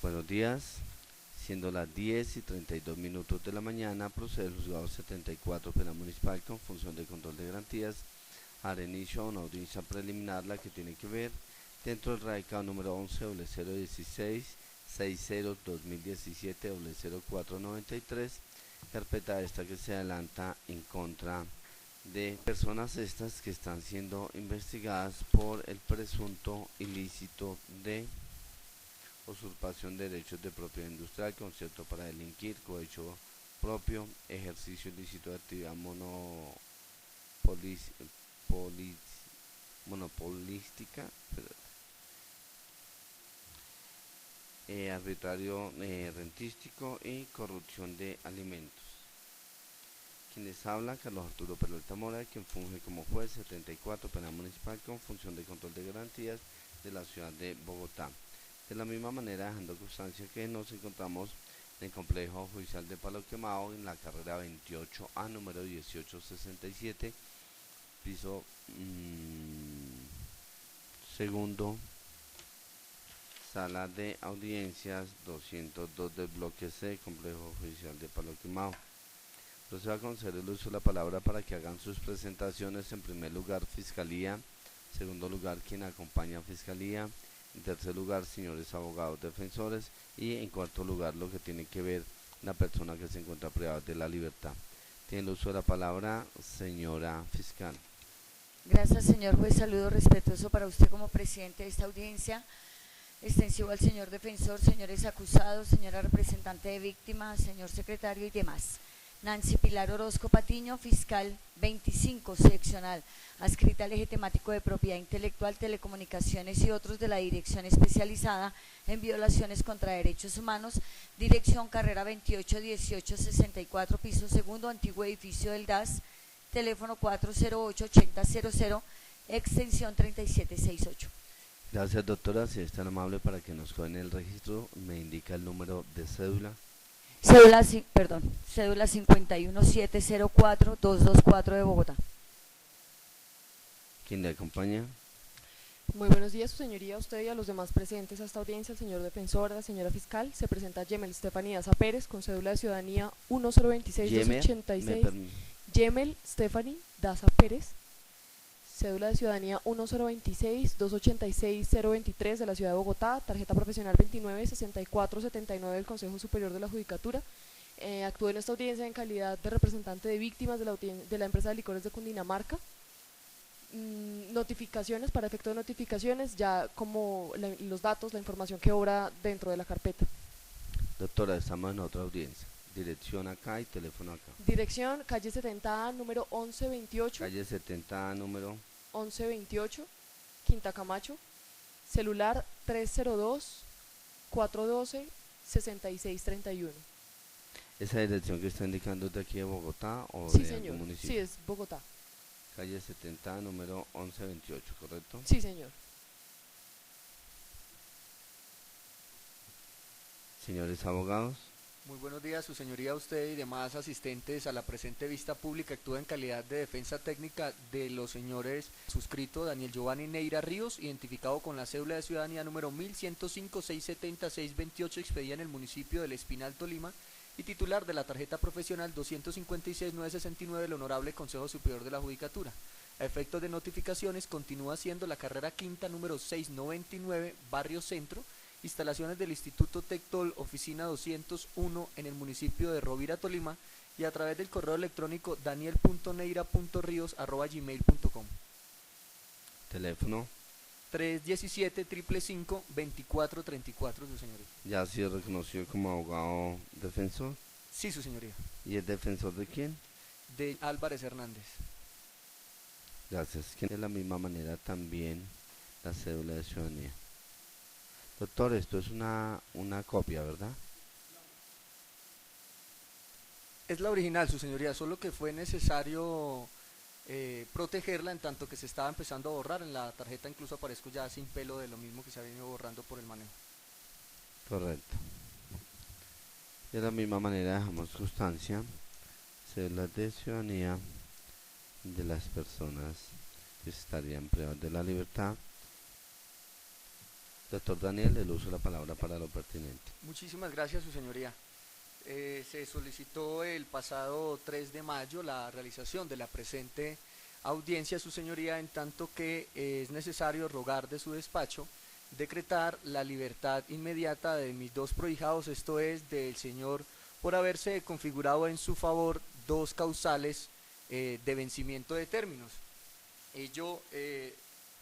Buenos días, siendo las 10:32 de la mañana, procede el juzgado 74 penal municipal con función de control de garantías a dar inicio a una audiencia preliminar, la que tiene que ver dentro del radicado número 11-016 60-2017-0493, carpeta esta que se adelanta en contra de personas estas que están siendo investigadas por el presunto ilícito de usurpación de derechos de propiedad industrial, concierto para delinquir, cohecho propio, ejercicio ilícito de actividad monopolística, arbitrario rentístico y corrupción de alimentos. Quienes hablan: Carlos Arturo Peralta Mora, quien funge como juez 74 penal municipal con función de control de garantías de la ciudad de Bogotá. De la misma manera, dejando constancia que nos encontramos en el complejo judicial de Palo Quemado, en la carrera 28A, número 1867, piso segundo, sala de audiencias 202 del bloque C, complejo judicial de Palo Quemado. Procedo a conceder el uso de la palabra para que hagan sus presentaciones. En primer lugar, Fiscalía; en segundo lugar, quien acompaña a Fiscalía; en tercer lugar, señores abogados defensores; y en cuarto lugar, lo que tiene que ver la persona que se encuentra privada de la libertad. Tiene el uso de la palabra señora fiscal. Gracias, señor juez. Saludo respetuoso para usted como presidente de esta audiencia, extensivo al señor defensor, señores acusados, señora representante de víctimas, señor secretario y demás. Nancy Pilar Orozco Patiño, fiscal 25, seccional, adscrita al eje temático de propiedad intelectual, telecomunicaciones y otros de la Dirección Especializada en Violaciones contra Derechos Humanos, dirección carrera 281864, piso segundo, antiguo edificio del DAS, teléfono 408-8000, extensión 3768. Gracias, doctora. Si es tan amable, para que nos cogen el registro, me indica el número de cédula. Cédula 51704-224 de Bogotá. ¿Quién le acompaña? Muy buenos días, su señoría, a usted y a los demás presentes a esta audiencia, el señor defensor, la señora fiscal. Se presenta Yemel Stephanie Daza Pérez, con cédula de ciudadanía 1026-286. Yemel Stephanie Daza Pérez, cédula de ciudadanía 1026-286-023 de la ciudad de Bogotá, tarjeta profesional 296479 del Consejo Superior de la Judicatura. Actúo en esta audiencia en calidad de representante de víctimas de la empresa de licores de Cundinamarca. Notificaciones, para efecto de notificaciones, ya como los datos, la información que obra dentro de la carpeta. Doctora, estamos en otra audiencia. Dirección acá y teléfono acá. Dirección, calle 70A, número 1128. Calle 70A, número 1128, Quinta Camacho. Celular 302-412-6631. ¿Esa dirección que está indicando es de aquí de Bogotá o Sí, de señor. algún municipio? Sí, es Bogotá. Calle 70, número 1128, ¿correcto? Sí, señor. Señores abogados. Muy buenos días, su señoría, usted y demás asistentes a la presente vista pública. Actúa en calidad de defensa técnica de los señores suscrito Daniel Giovanni Neira Ríos, identificado con la cédula de ciudadanía número 1105-670-628, expedida en el municipio del Espinal, Tolima, y titular de la tarjeta profesional 256-969 del Honorable Consejo Superior de la Judicatura. A efectos de notificaciones, continúa siendo la carrera quinta número 699, Barrio Centro, instalaciones del Instituto Tectol, oficina 201, en el municipio de Rovira, Tolima, y a través del correo electrónico daniel.neira.rios@gmail.com. Teléfono. 317-555-2434, su señoría. ¿Ya ha sido reconocido como abogado defensor? Sí, su señoría. ¿Y es defensor de quién? De Álvarez Hernández. Gracias. De la misma manera también la cédula de ciudadanía. Doctor, esto es una copia, ¿verdad? Es la original, su señoría, solo que fue necesario protegerla en tanto que se estaba empezando a borrar. En la tarjeta incluso aparezco ya sin pelo de lo mismo que se ha venido borrando por el manejo. Correcto. De la misma manera dejamos constancia, cédulas de ciudadanía de las personas que estarían privadas de la libertad Doctor Daniel, el uso de la palabra para lo pertinente. Muchísimas gracias, su señoría. Se solicitó el pasado 3 de mayo la realización de la presente audiencia, su señoría, en tanto que es necesario rogar de su despacho decretar la libertad inmediata de mis dos prohijados, esto es, del señor, por haberse configurado en su favor dos causales de vencimiento de términos. Ello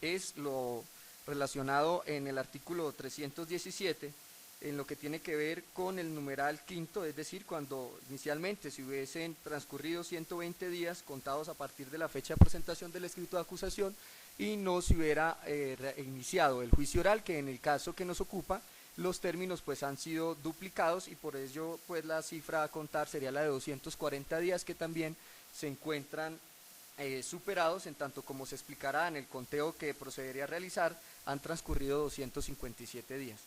es lo relacionado en el artículo 317, en lo que tiene que ver con el numeral quinto, es decir, cuando inicialmente se hubiesen transcurrido 120 días contados a partir de la fecha de presentación del escrito de acusación y no se hubiera iniciado el juicio oral, que en el caso que nos ocupa, los términos pues han sido duplicados y por ello pues la cifra a contar sería la de 240 días, que también se encuentran superados, en tanto como se explicará en el conteo que procedería a realizar, han transcurrido 257 días.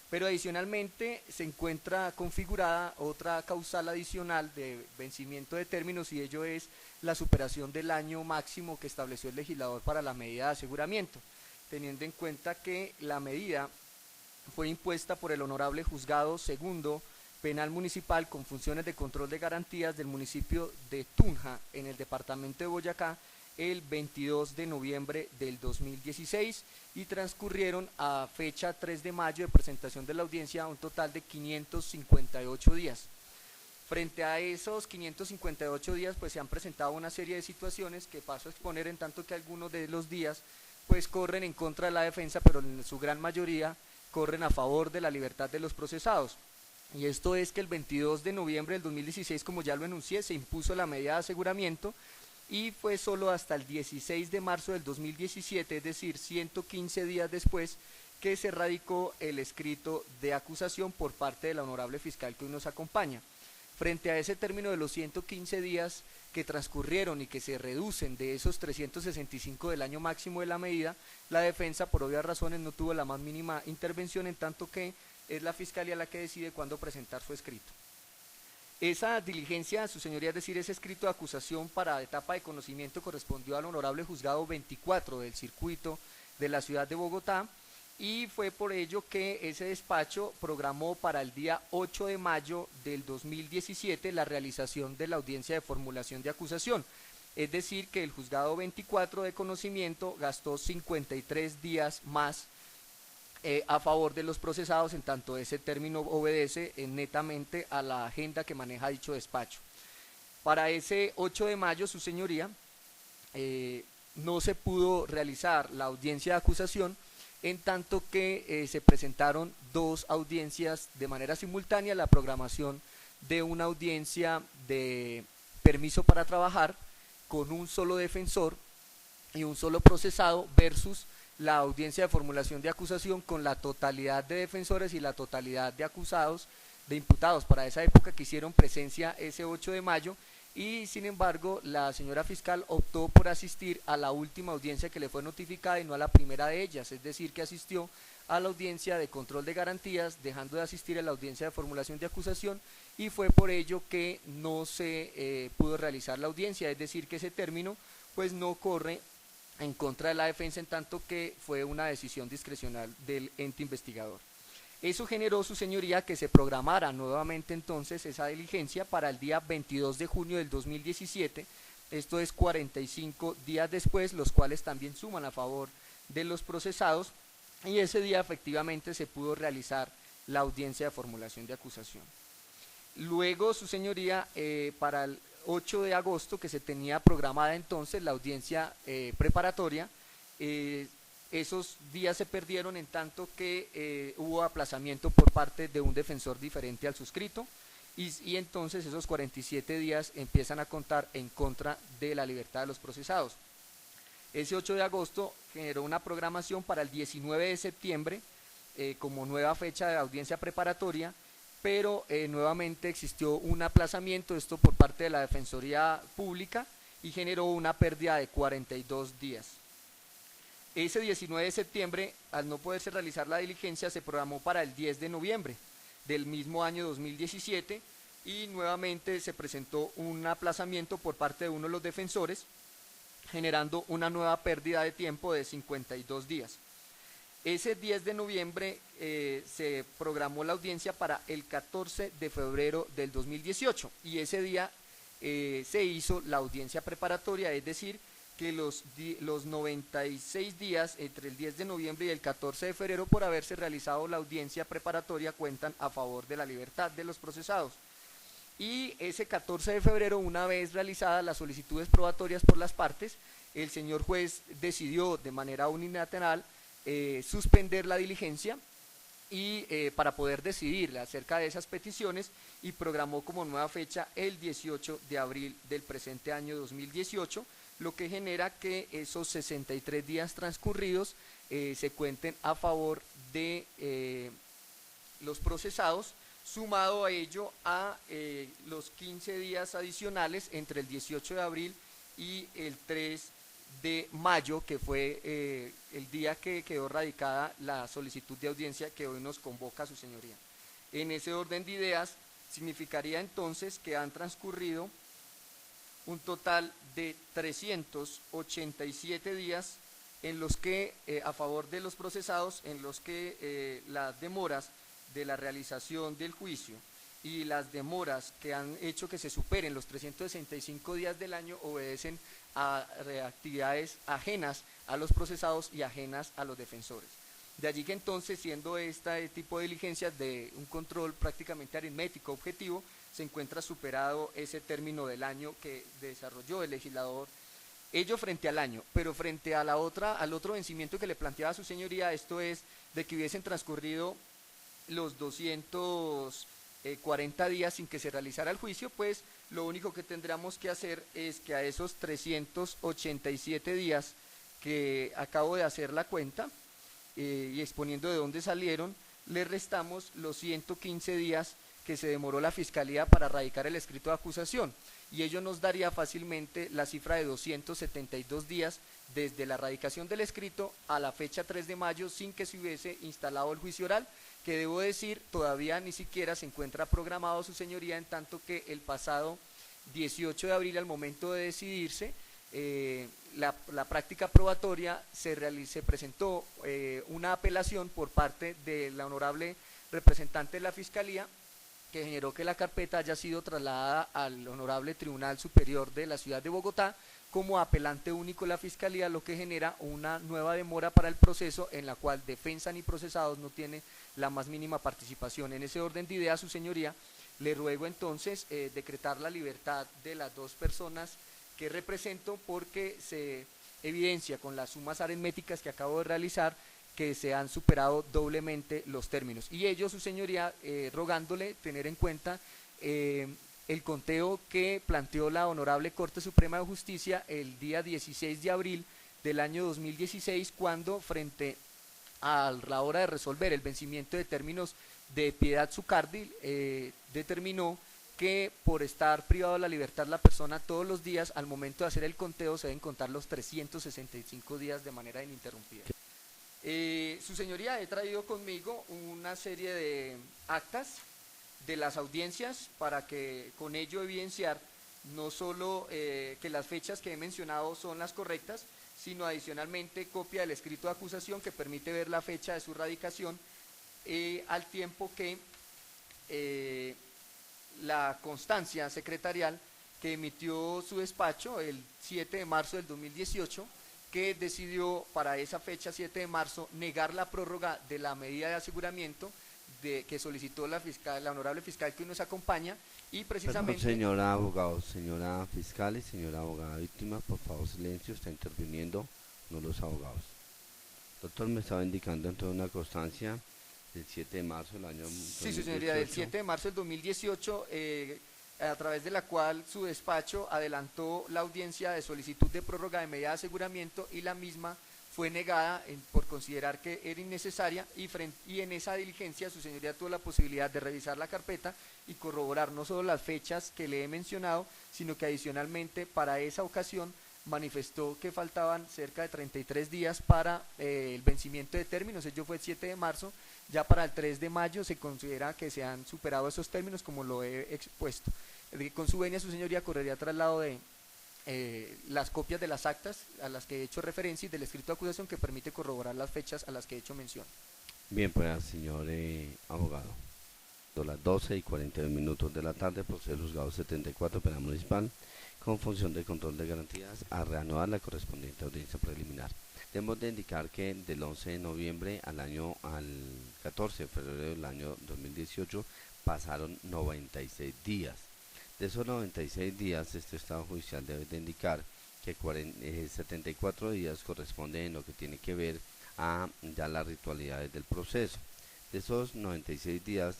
Pero adicionalmente se encuentra configurada otra causal adicional de vencimiento de términos, y ello es la superación del año máximo que estableció el legislador para la medida de aseguramiento, teniendo en cuenta que la medida fue impuesta por el Honorable Juzgado Segundo Penal Municipal con funciones de control de garantías del municipio de Tunja, en el departamento de Boyacá, el 22 de noviembre del 2016 y transcurrieron a fecha 3 de mayo de presentación de la audiencia un total de 558 días. Frente a esos 558 días pues se han presentado una serie de situaciones que paso a exponer, en tanto que algunos de los días pues corren en contra de la defensa, pero en su gran mayoría corren a favor de la libertad de los procesados. Y esto es que el 22 de noviembre del 2016, como ya lo enuncié, se impuso la medida de aseguramiento y fue solo hasta el 16 de marzo del 2017, es decir, 115 días después, que se radicó el escrito de acusación por parte de la honorable fiscal que hoy nos acompaña. Frente a ese término de los 115 días que transcurrieron y que se reducen de esos 365 del año máximo de la medida, la defensa por obvias razones no tuvo la más mínima intervención, en tanto que es la fiscalía la que decide cuándo presentar su escrito. Esa diligencia, su señoría, es decir, ese escrito de acusación para etapa de conocimiento, correspondió al honorable juzgado 24 del circuito de la ciudad de Bogotá, y fue por ello que ese despacho programó para el día 8 de mayo del 2017 la realización de la audiencia de formulación de acusación. Es decir, que el juzgado 24 de conocimiento gastó 53 días más a favor de los procesados, en tanto ese término obedece netamente a la agenda que maneja dicho despacho. Para ese 8 de mayo, su señoría, no se pudo realizar la audiencia de acusación, en tanto que se presentaron dos audiencias de manera simultánea: la programación de una audiencia de permiso para trabajar con un solo defensor y un solo procesado, versus la audiencia de formulación de acusación con la totalidad de defensores y la totalidad de acusados, de imputados para esa época, que hicieron presencia ese 8 de mayo, y sin embargo la señora fiscal optó por asistir a la última audiencia que le fue notificada y no a la primera de ellas, es decir, que asistió a la audiencia de control de garantías, dejando de asistir a la audiencia de formulación de acusación, y fue por ello que no se pudo realizar la audiencia, es decir, que ese término pues no corre en contra de la defensa, en tanto que fue una decisión discrecional del ente investigador. Eso generó, su señoría, que se programara nuevamente entonces esa diligencia para el día 22 de junio del 2017, esto es 45 días después, los cuales también suman a favor de los procesados, y ese día efectivamente se pudo realizar la audiencia de formulación de acusación. Luego, su señoría, para el 8 de agosto, que se tenía programada entonces la audiencia preparatoria, esos días se perdieron, en tanto que hubo aplazamiento por parte de un defensor diferente al suscrito, y entonces esos 47 días empiezan a contar en contra de la libertad de los procesados. Ese 8 de agosto generó una programación para el 19 de septiembre como nueva fecha de audiencia preparatoria, pero nuevamente existió un aplazamiento, esto por parte de la Defensoría Pública, y generó una pérdida de 42 días. Ese 19 de septiembre, al no poderse realizar la diligencia, se programó para el 10 de noviembre del mismo año 2017, y nuevamente se presentó un aplazamiento por parte de uno de los defensores, generando una nueva pérdida de tiempo de 52 días. Ese 10 de noviembre se programó la audiencia para el 14 de febrero del 2018 y ese día se hizo la audiencia preparatoria, es decir, que los 96 días entre el 10 de noviembre y el 14 de febrero por haberse realizado la audiencia preparatoria cuentan a favor de la libertad de los procesados. Y ese 14 de febrero, una vez realizadas las solicitudes probatorias por las partes, el señor juez decidió de manera unilateral suspender la diligencia y para poder decidir acerca de esas peticiones y programó como nueva fecha el 18 de abril del presente año 2018, lo que genera que esos 63 días transcurridos se cuenten a favor de los procesados, sumado a ello a los 15 días adicionales entre el 18 de abril y el 3 de mayo, que fue el día que quedó radicada la solicitud de audiencia que hoy nos convoca su señoría. En ese orden de ideas, significaría entonces que han transcurrido un total de 387 días en los que, a favor de los procesados, en los que las demoras de la realización del juicio y las demoras que han hecho que se superen los 365 días del año obedecen a actividades ajenas a los procesados y ajenas a los defensores. De allí que entonces, siendo este tipo de diligencias de un control prácticamente aritmético objetivo, se encuentra superado ese término del año que desarrolló el legislador, ello frente al año, pero frente a al otro vencimiento que le planteaba su señoría, esto es de que hubiesen transcurrido los 240 días sin que se realizara el juicio, pues lo único que tendríamos que hacer es que a esos 387 días que acabo de hacer la cuenta y exponiendo de dónde salieron, le restamos los 115 días que se demoró la Fiscalía para radicar el escrito de acusación, y ello nos daría fácilmente la cifra de 272 días desde la radicación del escrito a la fecha 3 de mayo sin que se hubiese instalado el juicio oral, que debo decir todavía ni siquiera se encuentra programado su señoría, en tanto que el pasado 18 de abril, al momento de decidirse la práctica probatoria, se presentó una apelación por parte de la honorable representante de la Fiscalía, que generó que la carpeta haya sido trasladada al Honorable Tribunal Superior de la Ciudad de Bogotá como apelante único de la Fiscalía, lo que genera una nueva demora para el proceso en la cual defensa ni procesados no tiene la más mínima participación. En ese orden de ideas, su señoría, le ruego entonces decretar la libertad de las dos personas que represento, porque se evidencia con las sumas aritméticas que acabo de realizar que se han superado doblemente los términos, y ello, su señoría, rogándole tener en cuenta el conteo que planteó la Honorable Corte Suprema de Justicia el día 16 de abril del año 2016, cuando frente a la hora de resolver el vencimiento de términos de Piedad Zucardi, determinó que por estar privado de la libertad la persona todos los días, al momento de hacer el conteo se deben contar los 365 días de manera ininterrumpida. Su señoría, he traído conmigo una serie de actas de las audiencias para que con ello evidenciar no solo que las fechas que he mencionado son las correctas, sino adicionalmente copia del escrito de acusación que permite ver la fecha de su radicación, al tiempo que la constancia secretarial que emitió su despacho el 7 de marzo del 2018, que decidió para esa fecha 7 de marzo negar la prórroga de la medida de aseguramiento que solicitó la honorable fiscal que hoy nos acompaña, y precisamente… Perdón, señora abogado, señora fiscal y señora abogada víctima, por favor silencio, está interviniendo, no los abogados. Doctor, me estaba indicando entonces una constancia del 7 de marzo del año 2018. Sí, su señoría, del 7 de marzo del 2018, a través de la cual su despacho adelantó la audiencia de solicitud de prórroga de medida de aseguramiento, y la misma fue negada por considerar que era innecesaria, y en esa diligencia su señoría tuvo la posibilidad de revisar la carpeta y corroborar no solo las fechas que le he mencionado, sino que adicionalmente para esa ocasión manifestó que faltaban cerca de 33 días para el vencimiento de términos. Ello fue el 7 de marzo, ya para el 3 de mayo se considera que se han superado esos términos, como lo he expuesto. Con su venia, su señoría, correría traslado de las copias de las actas a las que he hecho referencia y del escrito de acusación que permite corroborar las fechas a las que he hecho mención. Bien, pues, señor abogado, son las 12:42 de la tarde, procede el juzgado 74 penal municipal con función de control de garantías a reanudar la correspondiente audiencia preliminar. Debemos de indicar que del 11 de noviembre al 14 de febrero del año 2018 pasaron 96 días. De esos 96 días, este estado judicial debe de indicar que 74 días corresponden en lo que tiene que ver a ya las ritualidades del proceso. De esos 96 días,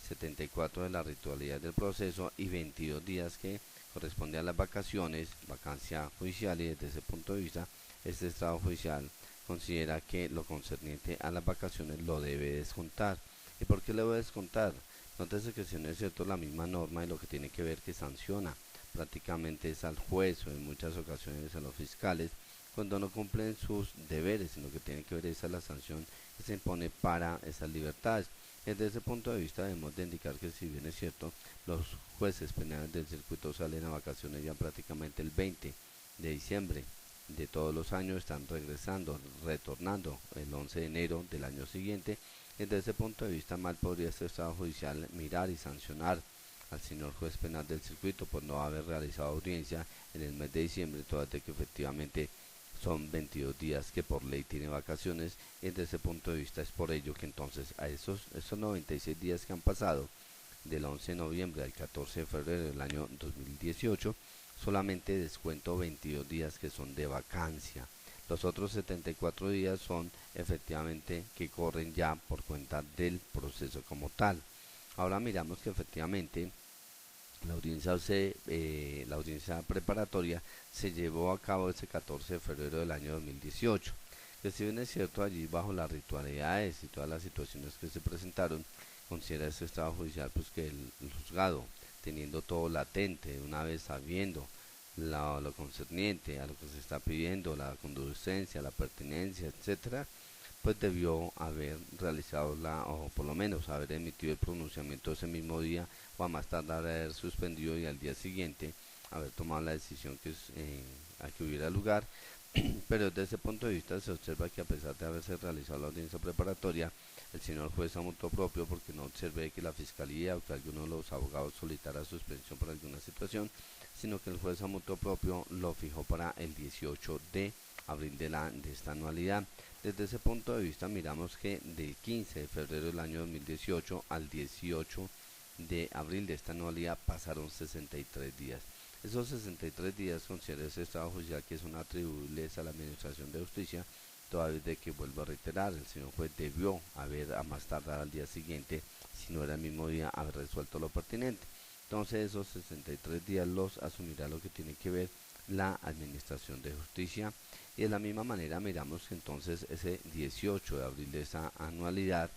74 de las ritualidades del proceso y 22 días que corresponden a las vacaciones, vacancia judicial, y desde ese punto de vista, este estado judicial considera que lo concerniente a las vacaciones lo debe descontar. ¿Y por qué le debe descontar? Nótese que si no es cierto la misma norma y lo que tiene que ver que sanciona prácticamente es al juez o en muchas ocasiones a los fiscales cuando no cumplen sus deberes, sino que tiene que ver esa la sanción que se impone para esas libertades. Desde ese punto de vista debemos de indicar que si bien es cierto, los jueces penales del circuito salen a vacaciones ya prácticamente el 20 de diciembre de todos los años, están retornando el 11 de enero del año siguiente. Desde ese punto de vista, mal podría este estado judicial mirar y sancionar al señor juez penal del circuito por no haber realizado audiencia en el mes de diciembre, toda de que efectivamente son 22 días que por ley tiene vacaciones, y desde ese punto de vista es por ello que entonces a esos 96 días que han pasado del 11 de noviembre al 14 de febrero del año 2018, solamente descuento 22 días que son de vacancia. Los otros 74 días son efectivamente que corren ya por cuenta del proceso como tal. Ahora miramos que efectivamente la audiencia preparatoria se llevó a cabo ese 14 de febrero del año 2018. Que si bien es cierto, allí bajo las ritualidades y todas las situaciones que se presentaron, considera este estado judicial pues que el juzgado, teniendo todo latente, una vez sabiendo lo concerniente a lo que se está pidiendo, la conducencia, la pertinencia, etcétera, pues debió haber realizado o por lo menos haber emitido el pronunciamiento ese mismo día, o a más tardar haber suspendido y al día siguiente haber tomado la decisión a que hubiera lugar. Pero desde ese punto de vista se observa que a pesar de haberse realizado la audiencia preparatoria, el señor juez a motu propio, porque no observé que la fiscalía o que alguno de los abogados solicitara suspensión por alguna situación, sino que el juez a motu propio lo fijó para el 18 de abril de esta anualidad. Desde ese punto de vista miramos que del 15 de febrero del año 2018 al 18 de abril de esta anualidad pasaron 63 días. Esos 63 días considera ese estado judicial que son atribuibles a la Administración de Justicia, toda vez de que, vuelvo a reiterar, el señor juez debió haber a más tardar al día siguiente, si no era el mismo día, haber resuelto lo pertinente. Entonces esos 63 días los asumirá lo que tiene que ver la Administración de Justicia, y de la misma manera miramos que entonces ese 18 de abril de esa anualidad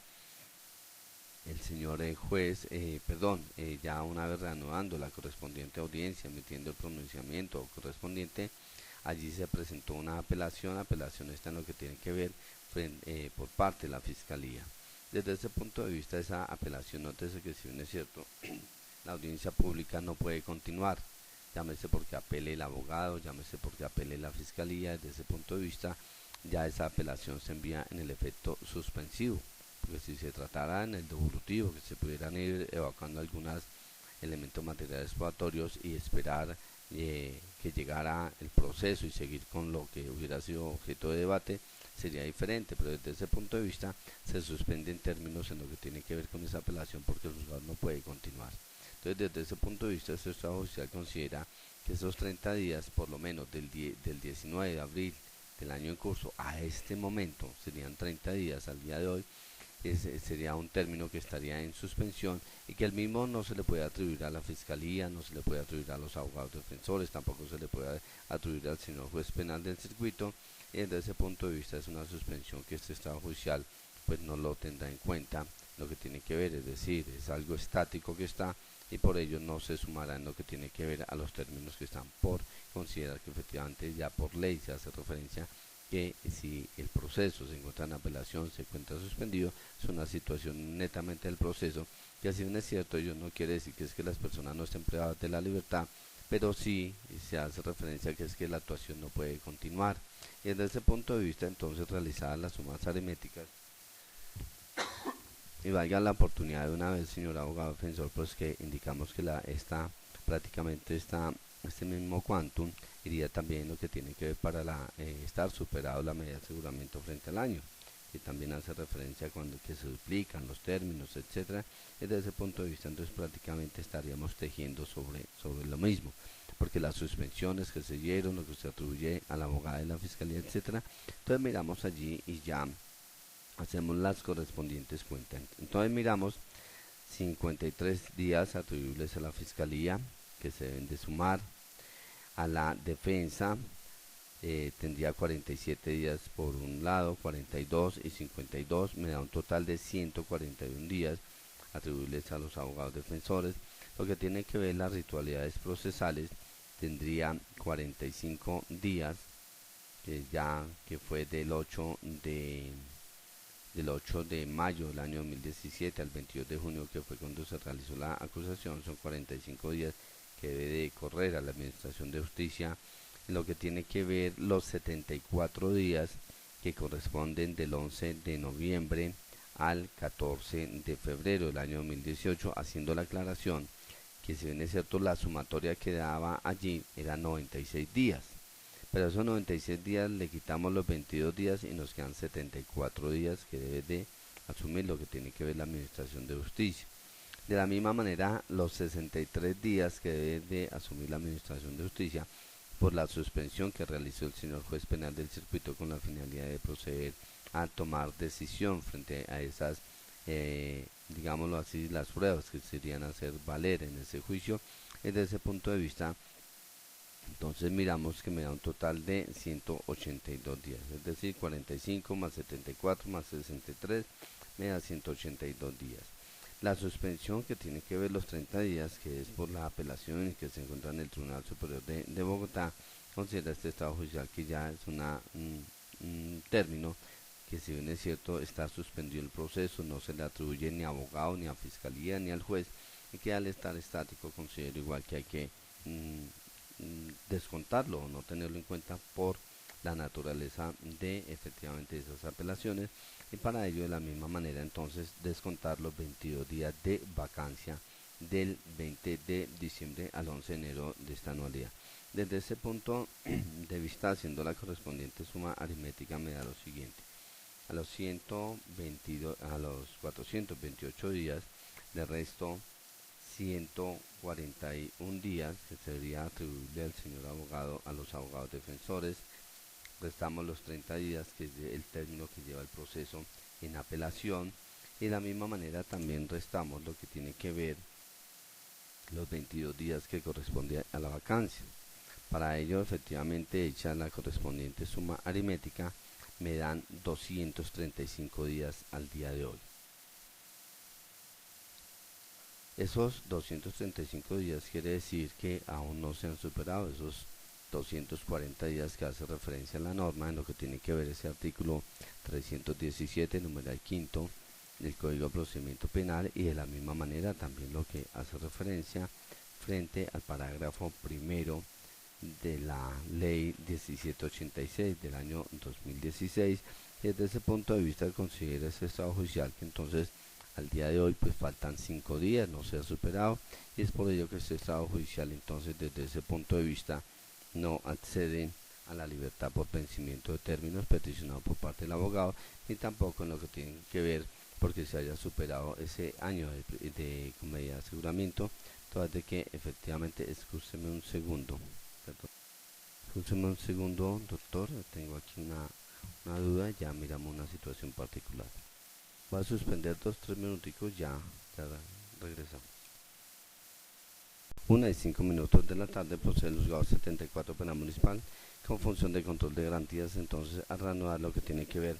el señor juez, ya una vez reanudando la correspondiente audiencia, emitiendo el pronunciamiento correspondiente, allí se presentó una apelación está en lo que tiene que ver por parte de la Fiscalía. Desde ese punto de vista, esa apelación, nótese que si bien es cierto, la audiencia pública no puede continuar, llámese porque apele el abogado, llámese porque apele la Fiscalía. Desde ese punto de vista, ya esa apelación se envía en el efecto suspensivo, porque si se tratara en el devolutivo, que se pudieran ir evacuando algunos elementos materiales probatorios y esperar que llegara el proceso y seguir con lo que hubiera sido objeto de debate, sería diferente, pero desde ese punto de vista se suspenden términos en lo que tiene que ver con esa apelación, porque el juzgado no puede continuar. Entonces, desde ese punto de vista, este estado judicial considera que esos 30 días, por lo menos del 19 de abril del año en curso a este momento, serían 30 días al día de hoy, sería un término que estaría en suspensión, y que el mismo no se le puede atribuir a la Fiscalía, no se le puede atribuir a los abogados defensores, tampoco se le puede atribuir al señor juez penal del circuito, y desde ese punto de vista es una suspensión que este estado judicial pues no lo tendrá en cuenta lo que tiene que ver, es decir, es algo estático que está, y por ello no se sumará en lo que tiene que ver a los términos que están por considerar que efectivamente ya por ley se hace referencia que si el proceso se encuentra en apelación, se encuentra suspendido, es una situación netamente del proceso, que así bien es cierto, ello no quiere decir que es que las personas no estén privadas de la libertad, pero sí se hace referencia a que es que la actuación no puede continuar. Y desde ese punto de vista, entonces, realizadas las sumas aritméticas, y valga la oportunidad de una vez, señor abogado defensor, pues que indicamos que prácticamente este mismo quantum iría también lo que tiene que ver para estar superado la medida de aseguramiento frente al año, que también hace referencia a cuando que se duplican los términos, etcétera. Y desde ese punto de vista, entonces prácticamente estaríamos tejiendo sobre lo mismo, porque las suspensiones que se dieron, lo que se atribuye a la abogada de la fiscalía, etcétera. Entonces miramos allí y ya hacemos las correspondientes cuentas. Entonces miramos 53 días atribuibles a la fiscalía que se deben de sumar, a la defensa tendría 47 días por un lado, 42 y 52, me da un total de 141 días atribuibles a los abogados defensores. Lo que tiene que ver las ritualidades procesales tendría 45 días, que fue del 8 de mayo del año 2017 al 22 de junio, que fue cuando se realizó la acusación. Son 45 días que debe de correr a la Administración de Justicia. En lo que tiene que ver los 74 días que corresponden del 11 de noviembre al 14 de febrero del año 2018, haciendo la aclaración que, si bien es cierto, la sumatoria que daba allí era 96 días, pero esos 96 días le quitamos los 22 días y nos quedan 74 días que debe de asumir lo que tiene que ver la Administración de Justicia. De la misma manera, los 63 días que debe de asumir la Administración de Justicia por la suspensión que realizó el señor juez penal del circuito con la finalidad de proceder a tomar decisión frente a esas, digámoslo así, las pruebas que se irían a hacer valer en ese juicio. Desde ese punto de vista, entonces miramos que me da un total de 182 días, es decir, 45 más 74 más 63 me da 182 días. La suspensión, que tiene que ver los 30 días, que es por la apelación y que se encuentra en el Tribunal Superior de Bogotá, considera este estado judicial que ya es un término que, si bien es cierto, está suspendido el proceso, no se le atribuye ni a abogado, ni a fiscalía, ni al juez, y que al estar estático considero igual que hay que descontarlo o no tenerlo en cuenta por la naturaleza de efectivamente esas apelaciones, y para ello, de la misma manera, entonces descontar los 22 días de vacancia del 20 de diciembre al 11 de enero de esta anualidad. Desde ese punto de vista, haciendo la correspondiente suma aritmética, me da lo siguiente: a los 428 días le resto 141 días, que sería atribuible al señor abogado, a los abogados defensores. Restamos los 30 días, que es el término que lleva el proceso en apelación, y de la misma manera también restamos lo que tiene que ver los 22 días que corresponde a la vacancia. Para ello, efectivamente, hecha la correspondiente suma aritmética, me dan 235 días al día de hoy. Esos 235 días quiere decir que aún no se han superado esos 240 días que hace referencia a la norma, en lo que tiene que ver ese artículo 317, numeral quinto del Código de Procedimiento Penal, y de la misma manera también lo que hace referencia frente al parágrafo primero de la ley 1786 del año 2016. Y desde ese punto de vista considera ese estado judicial que entonces al día de hoy pues faltan 5 días, no se ha superado, y es por ello que este estado judicial entonces desde ese punto de vista no accede a la libertad por vencimiento de términos peticionado por parte del abogado, ni tampoco en lo que tiene que ver porque se haya superado ese año de medida de aseguramiento. Entonces, de que efectivamente, escúcheme un segundo, doctor, tengo aquí una duda, ya miramos una situación particular. Voy a suspender 2-3 minuticos, ya regresamos. 1:05 de la tarde, procede el juzgado 74 penal municipal con función de control de garantías, entonces a reanudar lo que tiene que ver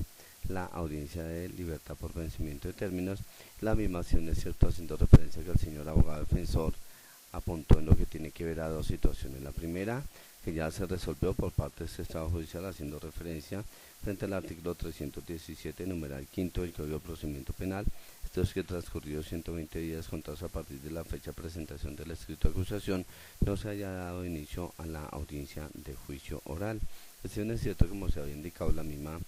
la audiencia de libertad por vencimiento de términos. La misma acción es cierto, haciendo referencia que el señor abogado defensor apuntó en lo que tiene que ver a dos situaciones. La primera, que ya se resolvió por parte de este estado judicial, haciendo referencia frente al artículo 317, numeral quinto del Código de Procedimiento Penal, Esto es que transcurridos 120 días contados a partir de la fecha de presentación del escrito de acusación, no se haya dado inicio a la audiencia de juicio oral. Es cierto, como se había indicado, la misma,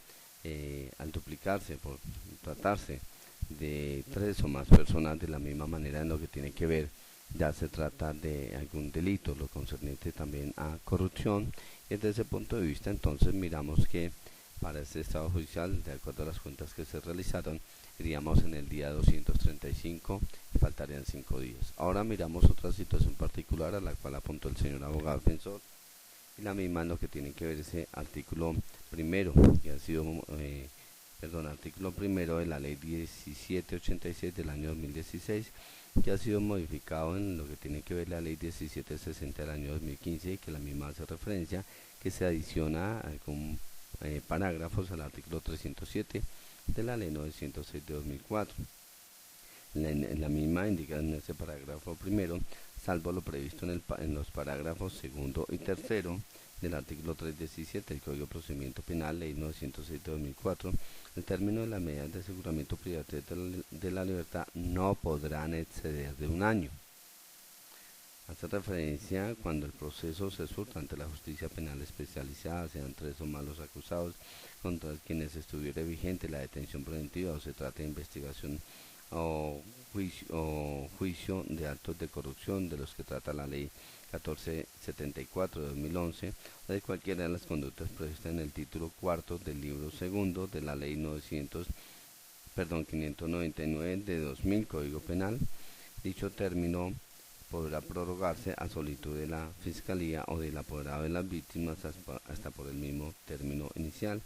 al duplicarse, por tratarse de 3 o más personas de la misma manera en lo que tiene que ver, ya se trata de algún delito, lo concerniente también a corrupción, y desde ese punto de vista entonces miramos que para este estado judicial, de acuerdo a las cuentas que se realizaron, iríamos en el día 235 y faltarían 5 días. Ahora miramos otra situación particular a la cual apuntó el señor abogado defensor, y la misma en lo que tiene que ver ese artículo primero, que ha sido, artículo primero de la ley 1786 del año 2016, que ha sido modificado en lo que tiene que ver la ley 1760 del año 2015, y que la misma hace referencia que se adiciona algún parágrafos al artículo 307 de la ley 906 de 2004. La misma indica en ese parágrafo primero, salvo lo previsto en los parágrafos segundo y tercero del artículo 317 del Código de Procedimiento Penal, ley 906 de 2004, el término de las medidas de aseguramiento privativas de la libertad no podrán exceder de 1 año. Hace referencia cuando el proceso se surta ante la justicia penal especializada, sean 3 o más los acusados contra quienes estuviera vigente la detención preventiva, o se trate de investigación o juicio de actos de corrupción de los que trata la ley 1474 de 2011, o de cualquiera de las conductas previstas en el título cuarto del libro segundo de la ley 599 de 2000 Código Penal. Dicho término podrá prorrogarse a solicitud de la Fiscalía o del apoderado de las víctimas hasta por el mismo término inicial.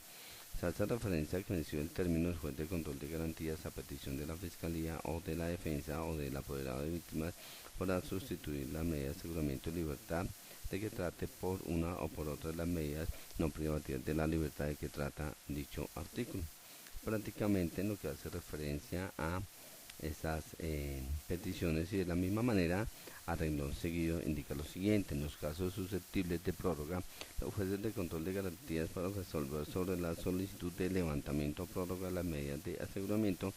Se hace referencia a que venció el término del juez de control de garantías a petición de la Fiscalía o de la defensa o del apoderado de víctimas podrá sustituir la medida de aseguramiento de libertad de que trate por una o por otra de las medidas no privativas de la libertad de que trata dicho artículo. Prácticamente en lo que hace referencia a estas peticiones, y de la misma manera a renglón seguido indica lo siguiente: en los casos susceptibles de prórroga, los jueces de control de garantías para resolver sobre la solicitud de levantamiento o prórroga de las medidas de aseguramiento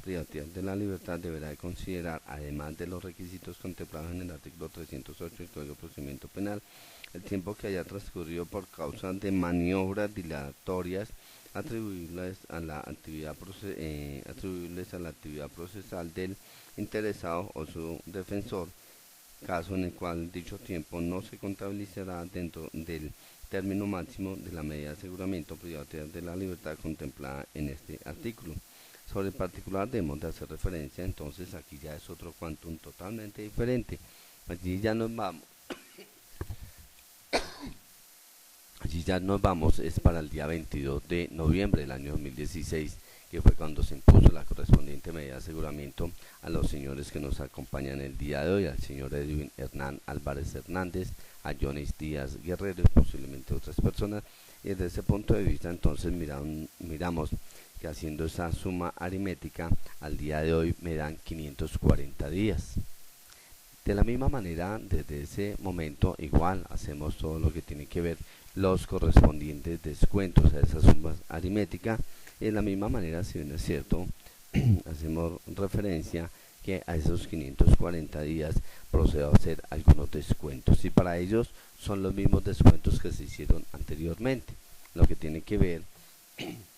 privativas de la libertad deberá de considerar, además de los requisitos contemplados en el artículo 308 del Código de Procedimiento Penal, el tiempo que haya transcurrido por causa de maniobras dilatorias atribuibles a la actividad procesal del interesado o su defensor, caso en el cual dicho tiempo no se contabilizará dentro del término máximo de la medida de aseguramiento privativa de la libertad contemplada en este artículo. Sobre el particular debemos de hacer referencia, entonces aquí ya es otro quantum totalmente diferente. Allí ya nos vamos, es para el día 22 de noviembre del año 2016, que fue cuando se impuso la correspondiente medida de aseguramiento a los señores que nos acompañan el día de hoy, al señor Edwin Hernán Álvarez Hernández, a Jonis Díaz Guerrero y posiblemente otras personas. Y desde ese punto de vista entonces miramos que haciendo esa suma aritmética al día de hoy me dan 540 días. De la misma manera, desde ese momento igual hacemos todo lo que tiene que ver los correspondientes descuentos a esa suma aritmética, y de la misma manera, si bien es cierto, hacemos referencia que a esos 540 días procedo a hacer algunos descuentos, y para ellos son los mismos descuentos que se hicieron anteriormente, lo que tiene que ver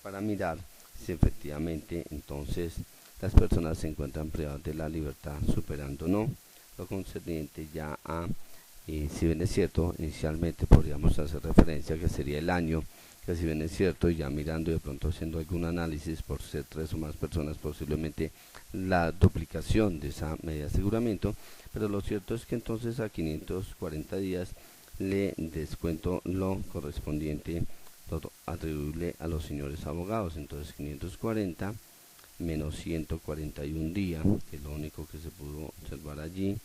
para mirar si efectivamente entonces las personas se encuentran privadas de la libertad, superando o no lo concerniente ya a, si bien es cierto, inicialmente podríamos hacer referencia que sería el año, que si bien es cierto, ya mirando y de pronto haciendo algún análisis, por ser 3 o más personas, posiblemente la duplicación de esa medida de aseguramiento, pero lo cierto es que entonces a 540 días le descuento lo correspondiente, todo atribuible a los señores abogados. Entonces 540 menos 141 días, que es lo único que se pudo observar allí,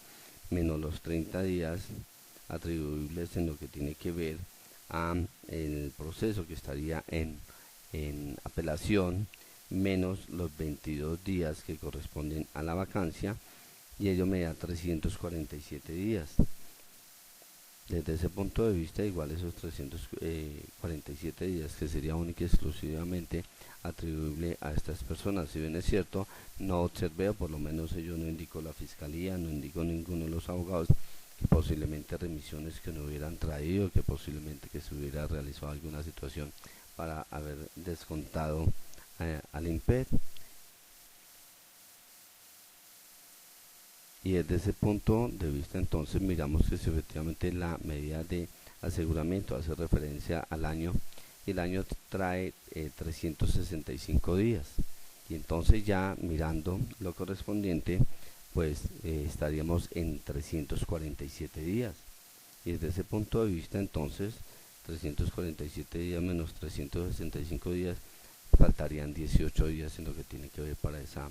menos los 30 días atribuibles en lo que tiene que ver a el proceso que estaría en apelación, menos los 22 días que corresponden a la vacancia, y ello me da 347 días. Desde ese punto de vista, igual esos 347 días que sería única y exclusivamente atribuible a estas personas. Si bien es cierto, no observé, o por lo menos ellos no indicó la fiscalía, no indicó ninguno de los abogados, que posiblemente remisiones que no hubieran traído, que posiblemente que se hubiera realizado alguna situación para haber descontado al IMPED. Y desde ese punto de vista entonces miramos que si efectivamente la medida de aseguramiento hace referencia al año, y el año trae 365 días, y entonces ya mirando lo correspondiente, pues estaríamos en 347 días, y desde ese punto de vista entonces 347 días menos 365 días, faltarían 18 días en lo que tiene que ver para esa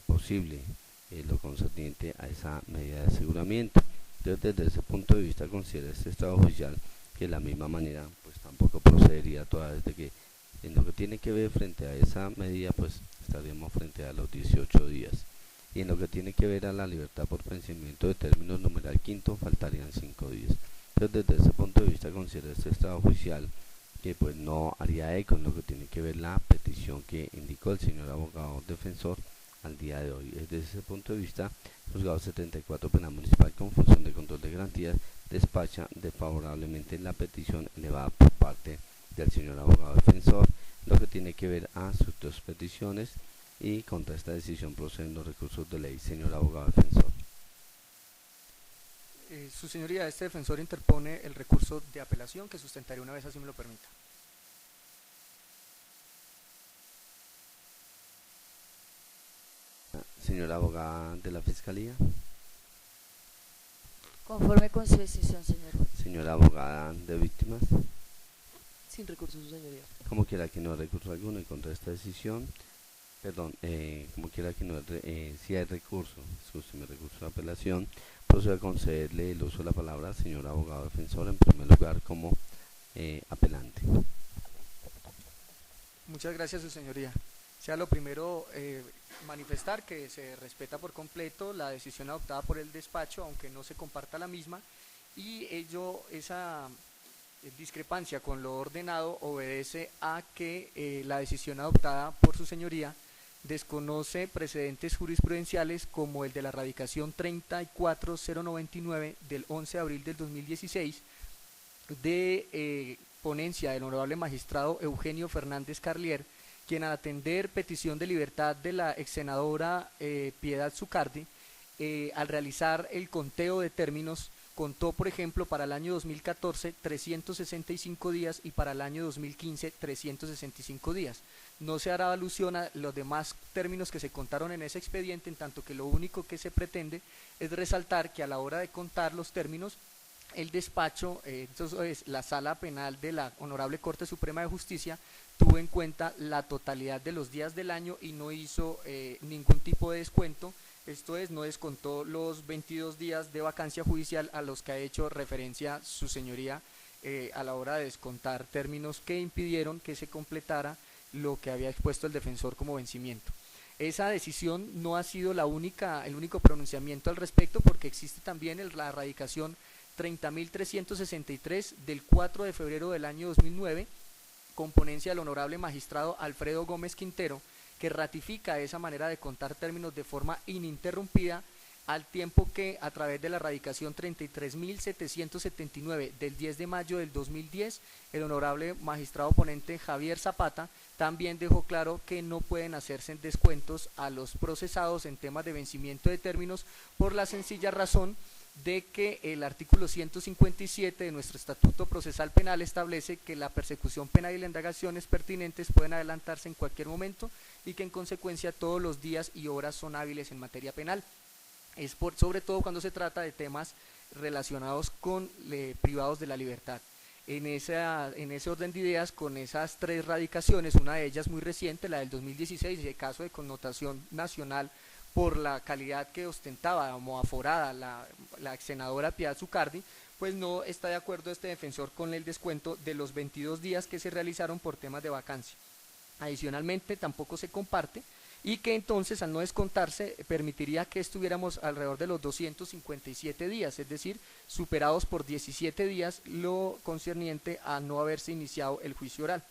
posible lo concerniente a esa medida de aseguramiento. Entonces desde ese punto de vista considera este estado judicial que de la misma manera pues tampoco procedería toda vez de que en lo que tiene que ver frente a esa medida pues estaríamos frente a los 18 días, y en lo que tiene que ver a la libertad por vencimiento de términos numeral quinto faltarían 5 días. Entonces desde ese punto de vista considera este estado judicial que pues no haría eco en lo que tiene que ver la petición que indicó el señor abogado defensor al día de hoy. Desde ese punto de vista, el juzgado 74 penal municipal con función de control de garantías despacha desfavorablemente la petición elevada por parte del señor abogado defensor, lo que tiene que ver a sus dos peticiones, y contra esta decisión proceden los recursos de ley. Señor abogado defensor. Su señoría, este defensor interpone el recurso de apelación que sustentaré una vez así me lo permita. Señora abogada de la Fiscalía. Conforme con su decisión, señor juez. Señora abogada de víctimas. Sin recurso, su señoría. Como quiera que no hay recurso alguno en contra de esta decisión, perdón, como quiera que no, si hay recurso, escúcheme, recurso de apelación, procedo a concederle el uso de la palabra al señor abogado defensor, en primer lugar como apelante. Muchas gracias, su señoría. Sea lo primero manifestar que se respeta por completo la decisión adoptada por el despacho, aunque no se comparta la misma, y esa discrepancia con lo ordenado obedece a que la decisión adoptada por su señoría desconoce precedentes jurisprudenciales como el de la radicación 34099 del 11 de abril del 2016 de ponencia del honorable magistrado Eugenio Fernández Carlier, quien al atender petición de libertad de la ex senadora Piedad Zucardi, al realizar el conteo de términos, contó, por ejemplo, para el año 2014 365 días y para el año 2015 365 días. No se hará alusión a los demás términos que se contaron en ese expediente, en tanto que lo único que se pretende es resaltar que a la hora de contar los términos, el despacho, entonces la Sala Penal de la Honorable Corte Suprema de Justicia, tuvo en cuenta la totalidad de los días del año y no hizo ningún tipo de descuento. Esto es, no descontó los 22 días de vacancia judicial a los que ha hecho referencia su señoría a la hora de descontar términos que impidieron que se completara lo que había expuesto el defensor como vencimiento. Esa decisión no ha sido el único pronunciamiento al respecto, porque existe también la radicación 30.363 del 4 de febrero del año 2009, con ponencia del honorable magistrado Alfredo Gómez Quintero, que ratifica esa manera de contar términos de forma ininterrumpida, al tiempo que a través de la radicación 33.779 del 10 de mayo del 2010, el honorable magistrado ponente Javier Zapata también dejó claro que no pueden hacerse descuentos a los procesados en temas de vencimiento de términos, por la sencilla razón de que el artículo 157 de nuestro Estatuto Procesal Penal establece que la persecución penal y las indagaciones pertinentes pueden adelantarse en cualquier momento, y que en consecuencia todos los días y horas son hábiles en materia penal. Es sobre todo cuando se trata de temas relacionados con privados de la libertad. En ese orden de ideas, con esas tres radicaciones, una de ellas muy reciente, la del 2016, de caso de connotación nacional por la calidad que ostentaba como aforada la ex senadora Piedad Zucardi, pues no está de acuerdo este defensor con el descuento de los 22 días que se realizaron por temas de vacancia. Adicionalmente, tampoco se comparte y que entonces al no descontarse permitiría que estuviéramos alrededor de los 257 días, es decir, superados por 17 días lo concerniente a no haberse iniciado el juicio oral.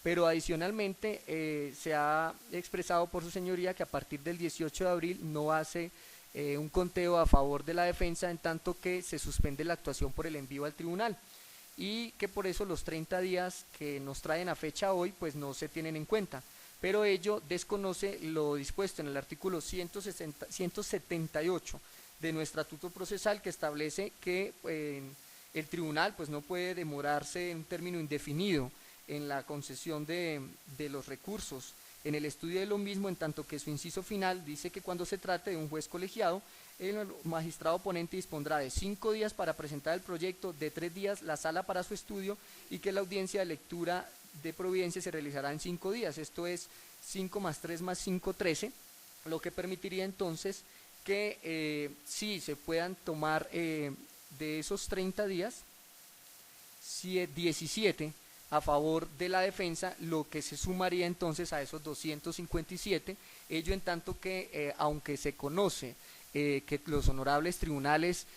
Pero adicionalmente se ha expresado por su señoría que a partir del 18 de abril no hace un conteo a favor de la defensa, en tanto que se suspende la actuación por el envío al tribunal, y que por eso los 30 días que nos traen a fecha hoy pues no se tienen en cuenta, pero ello desconoce lo dispuesto en el artículo 178 de nuestro estatuto procesal, que establece que el tribunal pues no puede demorarse en un término indefinido en la concesión de los recursos en el estudio de lo mismo, en tanto que su inciso final dice que cuando se trate de un juez colegiado, el magistrado ponente dispondrá de 5 días para presentar el proyecto, de 3 días la sala para su estudio, y que la audiencia de lectura de providencia se realizará en 5 días, esto es 5 más 3 más 5, 13, lo que permitiría entonces que sí se puedan tomar de esos 30 días, 17 a favor de la defensa, lo que se sumaría entonces a esos 257, ello en tanto que aunque se conoce que los honorables tribunales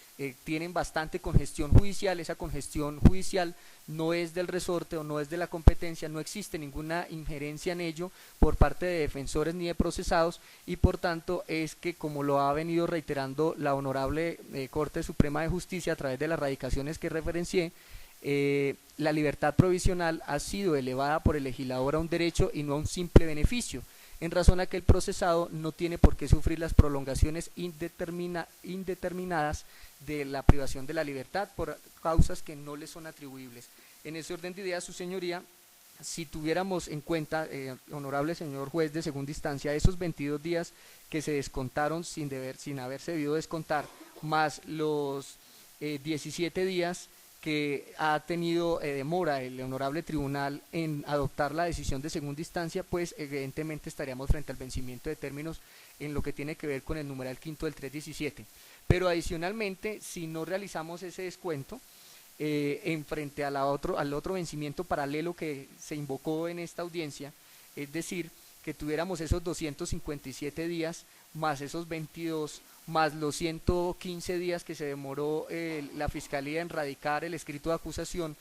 tienen bastante congestión judicial, esa congestión judicial no es del resorte o no es de la competencia, no existe ninguna injerencia en ello por parte de defensores ni de procesados, y por tanto es que, como lo ha venido reiterando la Honorable Corte Suprema de Justicia a través de las radicaciones que referencié, la libertad provisional ha sido elevada por el legislador a un derecho y no a un simple beneficio, en razón a que el procesado no tiene por qué sufrir las prolongaciones indeterminadas de la privación de la libertad por causas que no le son atribuibles. En ese orden de ideas, su señoría, si tuviéramos en cuenta, honorable señor juez de segunda instancia, esos 22 días que se descontaron sin haberse debido descontar, más los 17 días que ha tenido demora el honorable tribunal en adoptar la decisión de segunda instancia, pues evidentemente estaríamos frente al vencimiento de términos en lo que tiene que ver con el numeral quinto del 317. Pero adicionalmente, si no realizamos ese descuento, en frente a al otro vencimiento paralelo que se invocó en esta audiencia, es decir, que tuviéramos esos 257 días más esos 22, más los 115 días que se demoró la Fiscalía en radicar el escrito de acusación,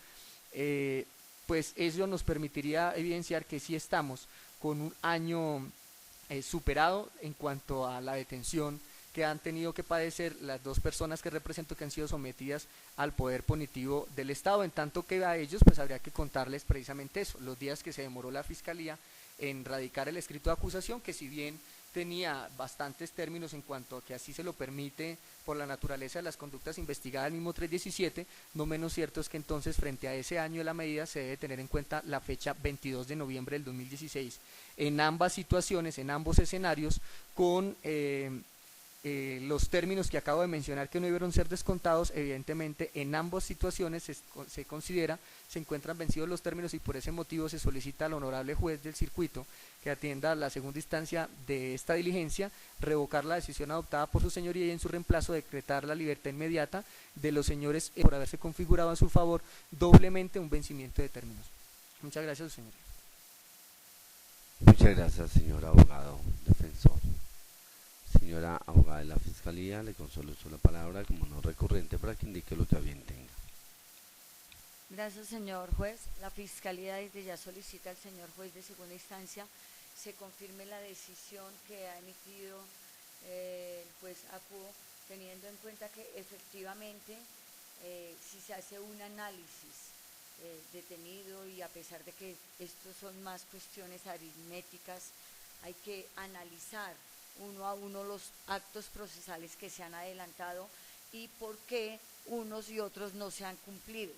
pues eso nos permitiría evidenciar que sí estamos con un año superado en cuanto a la detención que han tenido que padecer las dos personas que represento, que han sido sometidas al poder punitivo del Estado, en tanto que a ellos pues habría que contarles precisamente eso, los días que se demoró la Fiscalía en radicar el escrito de acusación, que si bien tenía bastantes términos en cuanto a que así se lo permite por la naturaleza de las conductas investigadas del mismo 317, no menos cierto es que entonces frente a ese año de la medida se debe tener en cuenta la fecha 22 de noviembre del 2016. En ambas situaciones, en ambos escenarios, con los términos que acabo de mencionar que no debieron ser descontados, evidentemente en ambas situaciones se considera, se encuentran vencidos los términos, y por ese motivo se solicita al honorable juez del circuito que atienda la segunda instancia de esta diligencia, revocar la decisión adoptada por su señoría y en su reemplazo decretar la libertad inmediata de los señores por haberse configurado a su favor doblemente un vencimiento de términos. Muchas gracias, su señoría. Muchas gracias, señor abogado defensor. Señora abogada de la Fiscalía, le concedo la palabra como no recurrente para que indique lo que a bien tenga. Gracias, señor juez. La Fiscalía desde ya solicita al señor juez de segunda instancia se confirme la decisión que ha emitido el juez Acuo, teniendo en cuenta que efectivamente si se hace un análisis detenido, y a pesar de que estos son más cuestiones aritméticas, hay que analizar uno a uno los actos procesales que se han adelantado y por qué unos y otros no se han cumplido.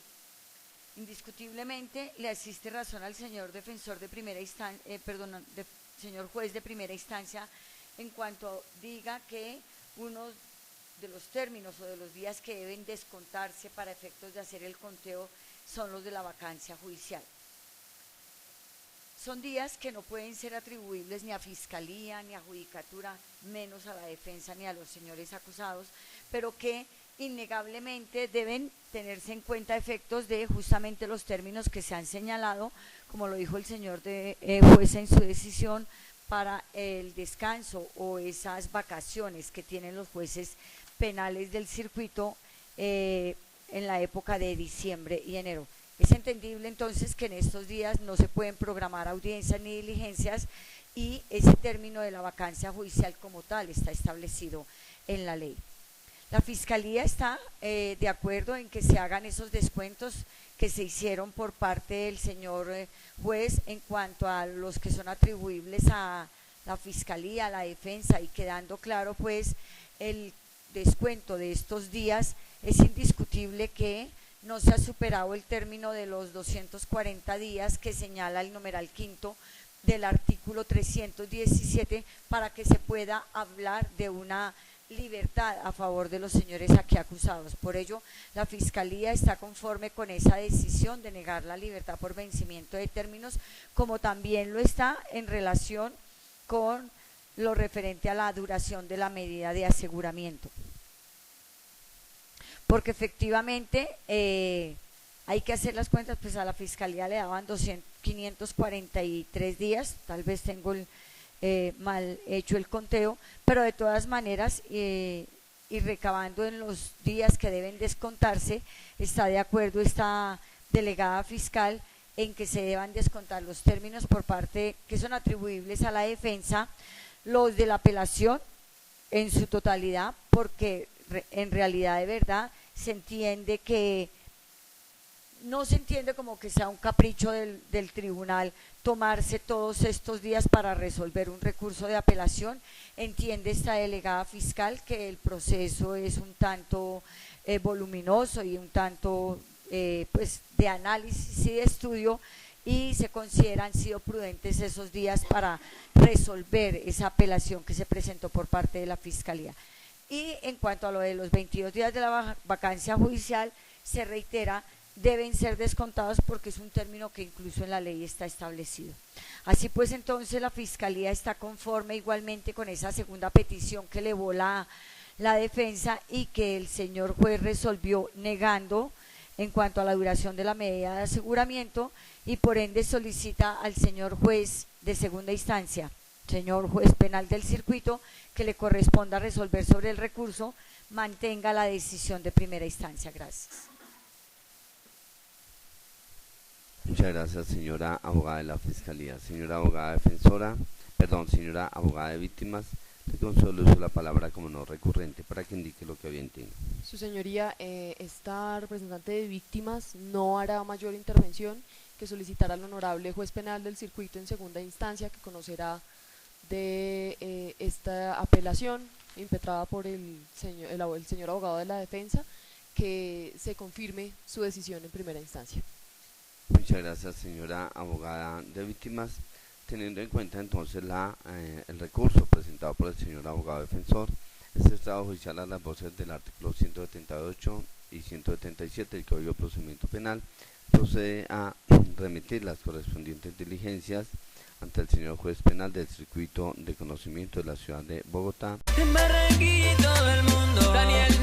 Indiscutiblemente le asiste razón al señor defensor de primera instancia, señor juez de primera instancia, en cuanto diga que uno de los términos o de los días que deben descontarse para efectos de hacer el conteo son los de la vacancia judicial. Son días que no pueden ser atribuibles ni a Fiscalía, ni a Judicatura, menos a la defensa ni a los señores acusados, pero que innegablemente deben tenerse en cuenta efectos de justamente los términos que se han señalado, como lo dijo el señor juez en su decisión, para el descanso o esas vacaciones que tienen los jueces penales del circuito en la época de diciembre y enero. Es entendible entonces que en estos días no se pueden programar audiencias ni diligencias y ese término de la vacancia judicial como tal está establecido en la ley. La Fiscalía está de acuerdo en que se hagan esos descuentos que se hicieron por parte del señor juez en cuanto a los que son atribuibles a la Fiscalía, a la defensa, y quedando claro pues el descuento de estos días. Es indiscutible que no se ha superado el término de los 240 días que señala el numeral quinto del artículo 317 para que se pueda hablar de una libertad a favor de los señores aquí acusados. Por ello, la Fiscalía está conforme con esa decisión de negar la libertad por vencimiento de términos, como también lo está en relación con lo referente a la duración de la medida de aseguramiento. Porque efectivamente hay que hacer las cuentas, pues a la Fiscalía le daban 543 días, tal vez tengo mal hecho el conteo, pero de todas maneras y recabando en los días que deben descontarse, está de acuerdo esta delegada fiscal en que se deban descontar los términos por parte que son atribuibles a la defensa, los de la apelación en su totalidad, porque en realidad de verdad se entiende que no se entiende como que sea un capricho del tribunal tomarse todos estos días para resolver un recurso de apelación. Entiende esta delegada fiscal que el proceso es un tanto voluminoso y un tanto pues de análisis y de estudio, y se consideran sido prudentes esos días para resolver esa apelación que se presentó por parte de la Fiscalía. Y en cuanto a lo de los 22 días de la vacancia judicial, se reitera, deben ser descontados porque es un término que incluso en la ley está establecido. Así pues, entonces la Fiscalía está conforme igualmente con esa segunda petición que elevó la defensa y que el señor juez resolvió negando en cuanto a la duración de la medida de aseguramiento, y por ende solicita al señor juez de segunda instancia, señor juez penal del circuito, que le corresponda resolver sobre el recurso, mantenga la decisión de primera instancia. Gracias. Muchas gracias, señora abogada de la Fiscalía. Señora abogada defensora, señora abogada de víctimas, le concedo el uso de la palabra como no recurrente para que indique lo que bien tenga. Su señoría, esta representante de víctimas no hará mayor intervención que solicitar al honorable juez penal del circuito en segunda instancia que conocerá de esta apelación impetrada por el señor abogado de la defensa, que se confirme su decisión en primera instancia. Muchas gracias, señora abogada de víctimas. Teniendo en cuenta entonces el recurso presentado por el señor abogado defensor, este estado judicial a las voces del artículo 178 y 177 del Código de Procedimiento Penal procede a remitir las correspondientes diligencias ante el señor juez penal del circuito de conocimiento de la ciudad de Bogotá. En Barranquilla y todo el mundo, Daniel